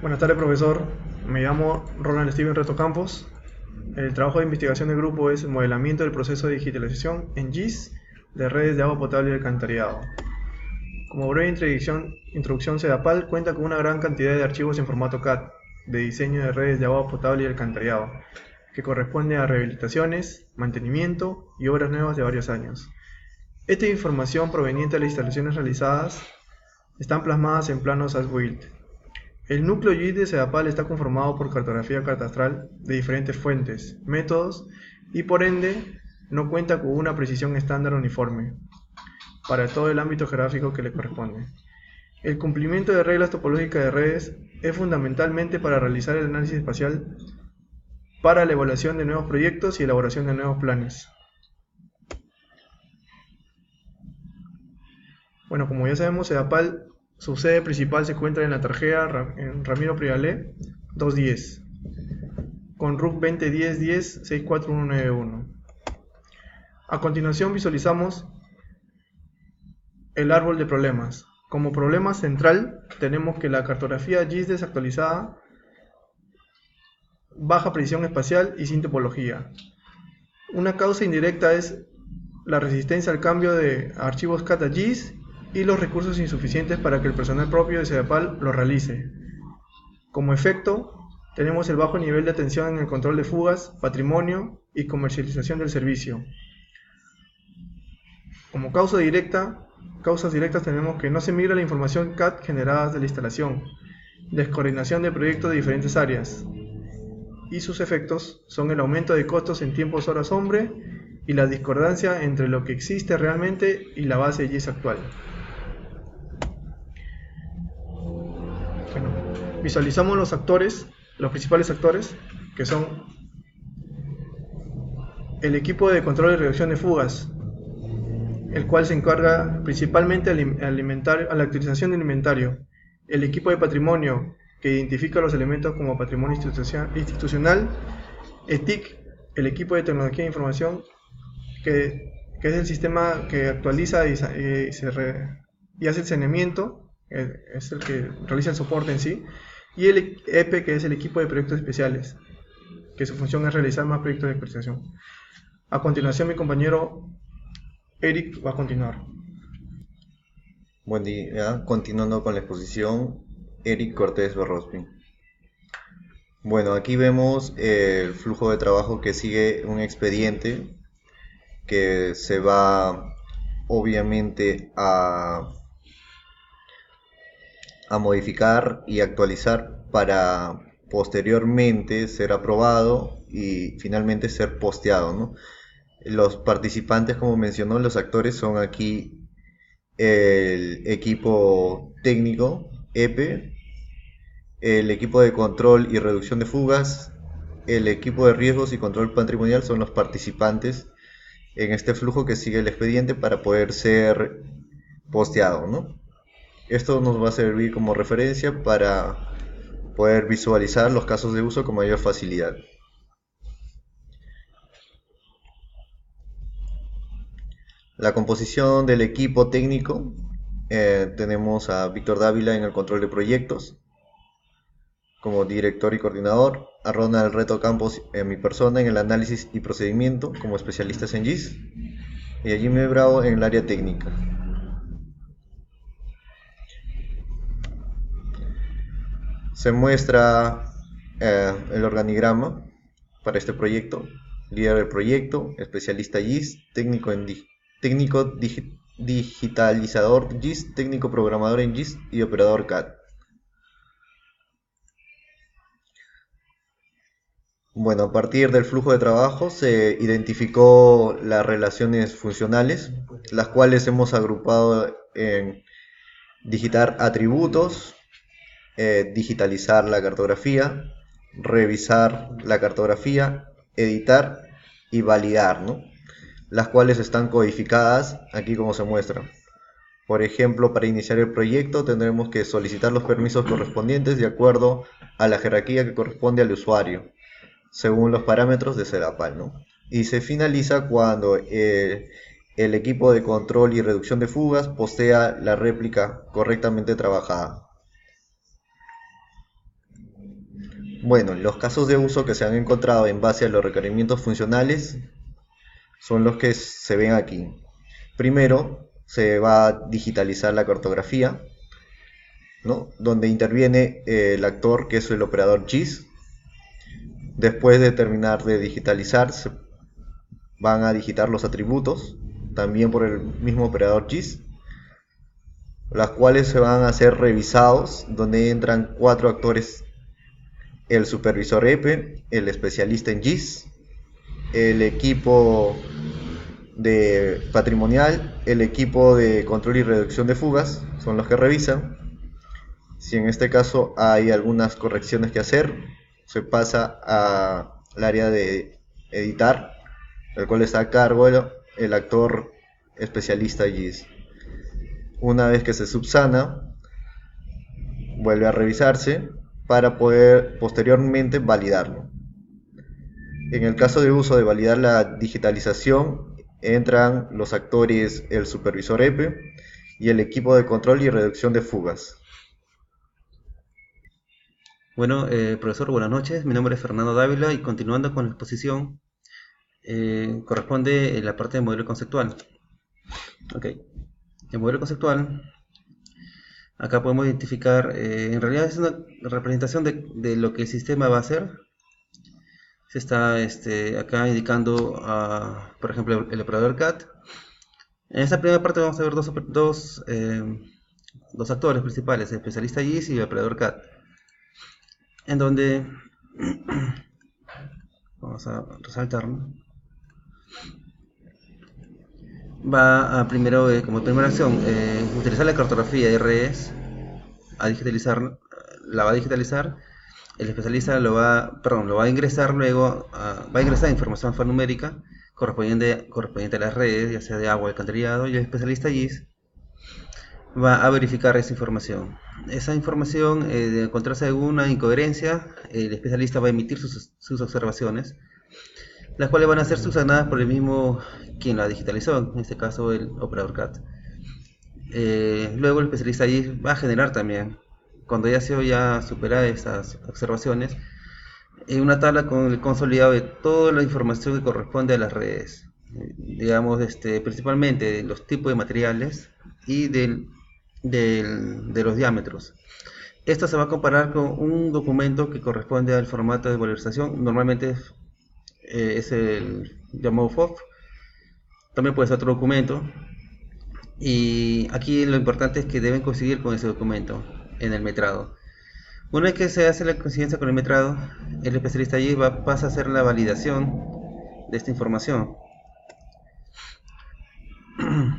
Buenas tardes, profesor. Me llamo Ronald Steven Reto Campos. El trabajo de investigación del grupo es modelamiento del proceso de digitalización en GIS de redes de agua potable y alcantarillado. Como breve introducción, CEDAPAL cuenta con una gran cantidad de archivos en formato CAD de diseño de redes de agua potable y alcantarillado, que corresponde a rehabilitaciones, mantenimiento y obras nuevas de varios años. Esta información proveniente de las instalaciones realizadas están plasmadas en planos as-built. El núcleo GIS de CEDAPAL está conformado por cartografía catastral de diferentes fuentes, métodos y por ende no cuenta con una precisión estándar uniforme para todo el ámbito geográfico que le corresponde. El cumplimiento de reglas topológicas de redes es fundamentalmente para realizar el análisis espacial para la evaluación de nuevos proyectos y elaboración de nuevos planes. Bueno, como ya sabemos, CEDAPAL, su sede principal se encuentra en la Tarjea en Ramiro Prialé 210, con RUC 2010-10-64191. A continuación visualizamos el árbol de problemas. Como problema central tenemos que la cartografía GIS desactualizada, baja precisión espacial y sin topología. Una causa indirecta es la resistencia al cambio de archivos CAD a GIS y los recursos insuficientes para que el personal propio de CEDAPAL lo realice. Como efecto, tenemos el bajo nivel de atención en el control de fugas, patrimonio y comercialización del servicio. Como causas directas tenemos que no se migra la información CAD generada de la instalación, descoordinación de proyectos de diferentes áreas, y sus efectos son el aumento de costos en tiempos horas hombre y la discordancia entre lo que existe realmente y la base GIS actual. Bueno, visualizamos los principales actores, que son el equipo de control y reducción de fugas, el cual se encarga principalmente a la actualización del inventario, el equipo de patrimonio, que identifica los elementos como patrimonio institucional, ETIC, el equipo de tecnología de información, que es el sistema que actualiza y hace el saneamiento, es el que realiza el soporte en sí, y el EPE, que es el equipo de proyectos especiales, que su función es realizar más proyectos de actualización. A continuación, mi compañero Eric va a continuar. Buen día, continuando con la exposición, Eric Cortés Berrospin. Bueno, aquí vemos el flujo de trabajo que sigue un expediente que se va obviamente a modificar y actualizar para posteriormente ser aprobado y finalmente ser posteado, ¿no? Los participantes, como mencionó, los actores son aquí el equipo técnico, EPE, el equipo de control y reducción de fugas, el equipo de riesgos y control patrimonial son los participantes en este flujo que sigue el expediente para poder ser posteado, ¿no? Esto nos va a servir como referencia para poder visualizar los casos de uso con mayor facilidad. La composición del equipo técnico, tenemos a Víctor Dávila en el control de proyectos como director y coordinador, a Ronald Reto Campos en mi persona en el análisis y procedimiento como especialistas en GIS y a Jimmy Bravo en el área técnica. Se muestra el organigrama para este proyecto: líder del proyecto, especialista GIS, técnico digitalizador GIS, técnico programador en GIS y operador CAD. Bueno, a partir del flujo de trabajo se identificó las relaciones funcionales, las cuales hemos agrupado en digitar atributos, digitalizar la cartografía, revisar la cartografía, editar y validar, ¿no? Las cuales están codificadas aquí como se muestra. Por ejemplo, para iniciar el proyecto tendremos que solicitar los permisos correspondientes de acuerdo a la jerarquía que corresponde al usuario, según los parámetros de CEDAPAL, ¿no? Y se finaliza cuando el equipo de control y reducción de fugas postea la réplica correctamente trabajada. Bueno, los casos de uso que se han encontrado en base a los requerimientos funcionales son los que se ven aquí. Primero, se va a digitalizar la cartografía, ¿no? Donde interviene el actor que es el operador GIS. Después de terminar de digitalizar, se van a digitar los atributos, también por el mismo operador GIS, las cuales se van a ser revisados, donde entran 4 actores: el supervisor EP, el especialista en GIS, el equipo de patrimonial, el equipo de control y reducción de fugas, son los que revisan. Si en este caso hay algunas correcciones que hacer, se pasa al área de editar, el cual está a cargo el actor especialista GIS. Una vez que se subsana, vuelve a revisarse para poder posteriormente validarlo. En el caso de uso de validar la digitalización, entran los actores el supervisor EP y el equipo de control y reducción de fugas. Bueno, profesor, buenas noches. Mi nombre es Fernando Dávila y continuando con la exposición, corresponde la parte del modelo conceptual. Ok, el modelo conceptual, acá podemos identificar, en realidad es una representación de lo que el sistema va a hacer. Se está acá indicando, por ejemplo, el operador CAD. En esta primera parte vamos a ver dos actores principales, el especialista GIS y el operador CAD. En donde vamos a resaltar, ¿no? Va a primero, como primera acción, utilizar la cartografía de redes, a digitalizar, la va a digitalizar. El especialista lo va a ingresar luego, va a ingresar información alfanumérica correspondiente a las redes, ya sea de agua, alcantarillado, y el especialista GIS va a verificar esa información. Esa información, de encontrarse alguna incoherencia, el especialista va a emitir sus observaciones, las cuales van a ser subsanadas por el mismo quien la digitalizó, en este caso el operador CAD. Luego el especialista allí va a generar también, cuando ya se haya superado esas observaciones, una tabla con el consolidado de toda la información que corresponde a las redes, digamos, principalmente los tipos de materiales y de los diámetros. Esto se va a comparar con un documento que corresponde al formato de valorización. Normalmente es el llamado FOF. También puede ser otro documento. Y aquí lo importante es que deben coincidir con ese documento en el metrado. Una vez que se hace la coincidencia con el metrado, el especialista allí pasa a hacer la validación de esta información.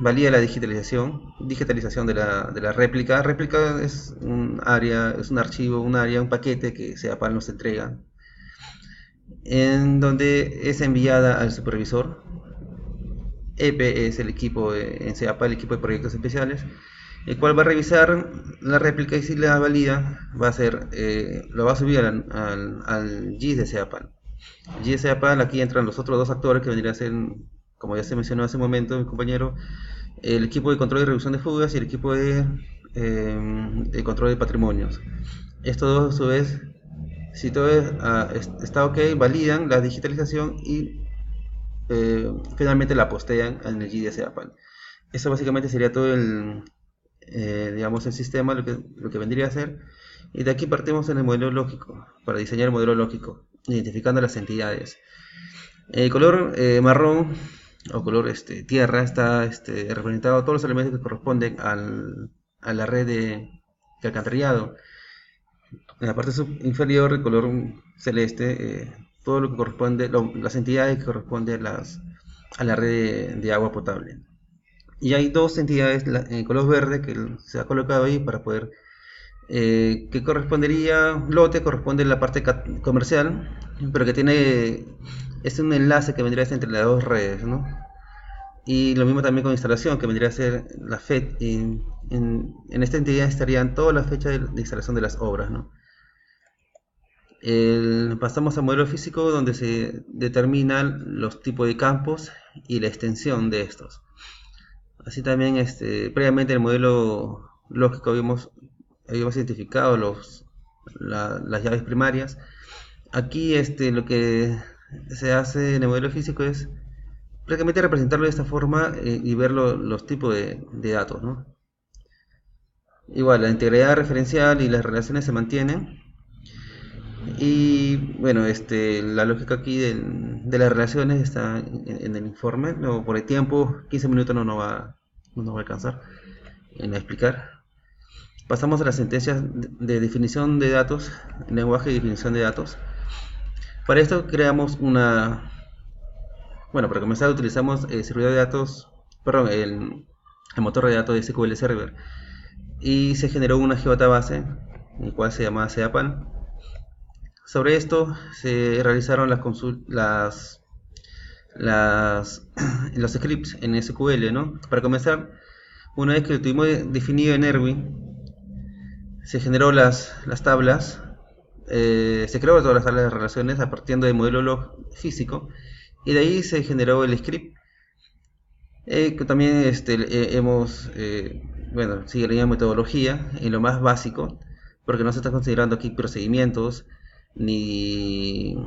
Valida la digitalización de la réplica. Réplica es un área, es un archivo, un paquete que SEAPAL nos entrega, en donde es enviada al supervisor. EP es el equipo en SEAPAL, el equipo de proyectos especiales, el cual va a revisar la réplica, y si la valida va a hacer, lo va a subir al GIS de SEAPAL. GIS de SEAPAL, aquí entran los otros dos actores que vendrían a ser, como ya se mencionó hace un momento mi compañero, el equipo de control y reducción de fugas y el equipo de control de patrimonios. Estos dos, a su vez, si todo está ok, validan la digitalización y finalmente la postean en el GIS de SEAPAL. Eso básicamente sería todo digamos, el sistema, lo que vendría a ser. Y de aquí partimos en el modelo lógico, para diseñar el modelo lógico, identificando las entidades. El color marrón o color tierra está representado todos los elementos que corresponden a la red de alcantarillado. En la parte inferior, el color celeste, todo lo que corresponde, las entidades que corresponden a la red de agua potable. Y hay dos entidades en color verde que se ha colocado ahí para poder, que correspondería, lote corresponde a la parte comercial, pero que es un enlace que vendría a ser entre las dos redes, ¿no? Y lo mismo también con instalación, que vendría a ser la FED. En esta entidad estarían todas las fechas de instalación de las obras, ¿no? Pasamos al modelo físico, donde se determinan los tipos de campos y la extensión de estos. Así también, previamente en el modelo lógico habíamos identificado las llaves primarias, Aquí lo que se hace en el modelo físico es prácticamente representarlo de esta forma y ver los tipos de datos, ¿no? Igual, la integridad referencial y las relaciones se mantienen. Y bueno, la lógica aquí de las relaciones está en el informe. No, por el tiempo, 15 minutos no nos va a alcanzar en explicar. Pasamos a las sentencias de definición de datos, lenguaje de definición de datos. Para esto creamos para comenzar utilizamos el servidor de datos, perdón, el motor de datos de SQL Server, y se generó una GeoDatabase, el cual se llama CDAPAN. Sobre esto se realizaron los scripts en SQL, ¿no? Para comenzar, una vez que lo tuvimos definido en Erwin, se generó las tablas. Se creó todas las tablas de relaciones a partir del modelo log físico, y de ahí se generó el script que también sigue la misma metodología en lo más básico, porque no se está considerando aquí procedimientos ni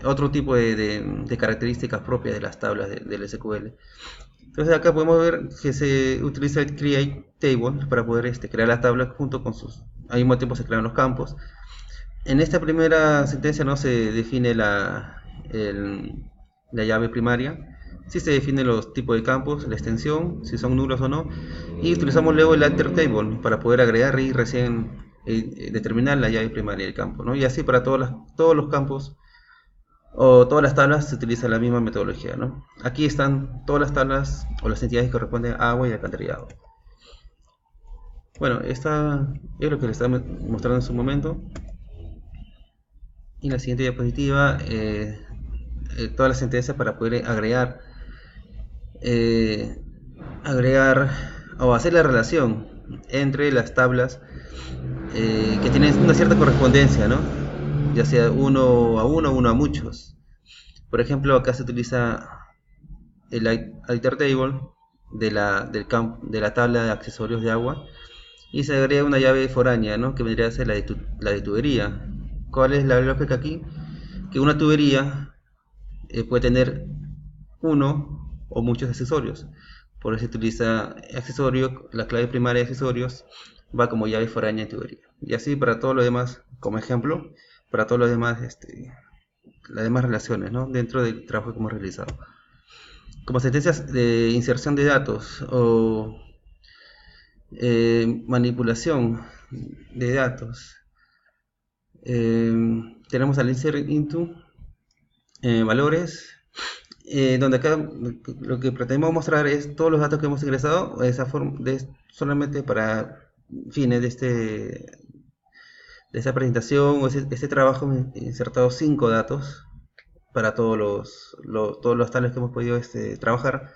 otro tipo de características propias de las tablas del SQL. Entonces acá podemos ver que se utiliza el create table para poder crear la tabla junto con al mismo tiempo se crean los campos. En esta primera sentencia no se define la llave primaria. Sí se definen los tipos de campos, la extensión, si son nulos o no, y utilizamos luego el alter table para poder agregar y recién determinar la llave primaria del campo, ¿no? Y así para todos los campos o todas las tablas se utiliza la misma metodología, ¿no? Aquí están todas las tablas o las entidades que corresponden a agua y alcantarillado. Bueno, esta es lo que les estaba mostrando en su momento. Y la siguiente diapositiva, todas las sentencias para poder agregar o hacer la relación entre las tablas que tienen una cierta correspondencia, ¿no? Ya sea uno a uno o uno a muchos. Por ejemplo, acá se utiliza el alter table de la tabla de accesorios de agua, y se agrega una llave foránea, ¿no? Que vendría a ser la de tubería. ¿Cuál es la lógica aquí? Que una tubería puede tener uno o muchos accesorios. Por eso se utiliza accesorio, la clave primaria de accesorios va como llave foránea en tubería. Y así para todo lo demás, como ejemplo, para todos los demás, las demás relaciones, ¿no? Dentro del trabajo que hemos realizado. Como sentencias de inserción de datos o manipulación de datos, tenemos al insert into valores, donde acá lo que pretendemos mostrar es todos los datos que hemos ingresado de esa forma, solamente para fines de esta presentación o este trabajo. Hemos insertado 5 datos para todos los tablas que hemos podido trabajar.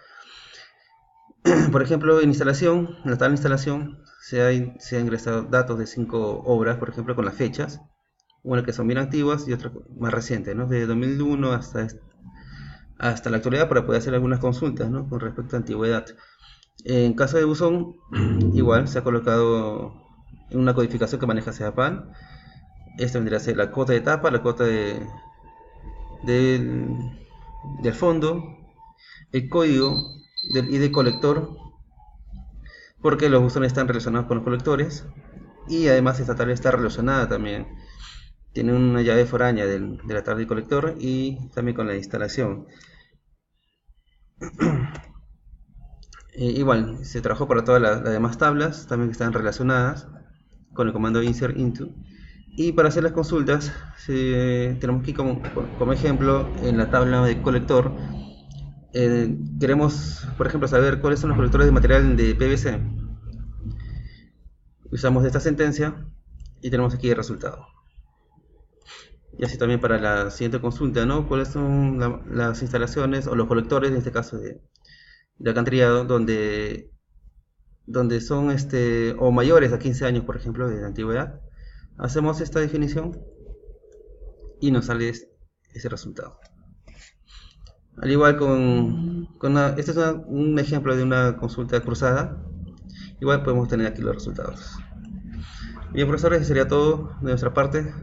Por ejemplo, en instalación, en la tabla de instalación se ha ingresado datos de 5 obras, por ejemplo, con las fechas, una que son bien antiguas y otra más reciente, ¿no? De 2001 hasta la actualidad, para poder hacer algunas consultas, ¿no? Con respecto a antigüedad. En caso de buzón, igual se ha colocado en una codificación que maneja CDAPAN. Esta vendría a ser la cuota de etapa, la cuota del fondo, el código del ID colector, porque los buzones están relacionados con los colectores, y además esta tabla está relacionada también. Tiene una llave foránea de la tabla de colector y también con la instalación. Igual, se trabajó para todas las demás tablas, también que están relacionadas con el comando insert into. Y para hacer las consultas, tenemos aquí como ejemplo, en la tabla de colector, queremos, por ejemplo, saber cuáles son los colectores de material de PVC. Usamos esta sentencia y tenemos aquí el resultado. Y así también para la siguiente consulta, ¿no? ¿Cuáles son las instalaciones o los colectores, en este caso de alcantarillado, donde son o mayores a 15 años, por ejemplo, de antigüedad? Hacemos esta definición y nos sale ese resultado. Al igual este es un ejemplo de una consulta cruzada. Igual podemos tener aquí los resultados. Bien, profesores, sería todo de nuestra parte.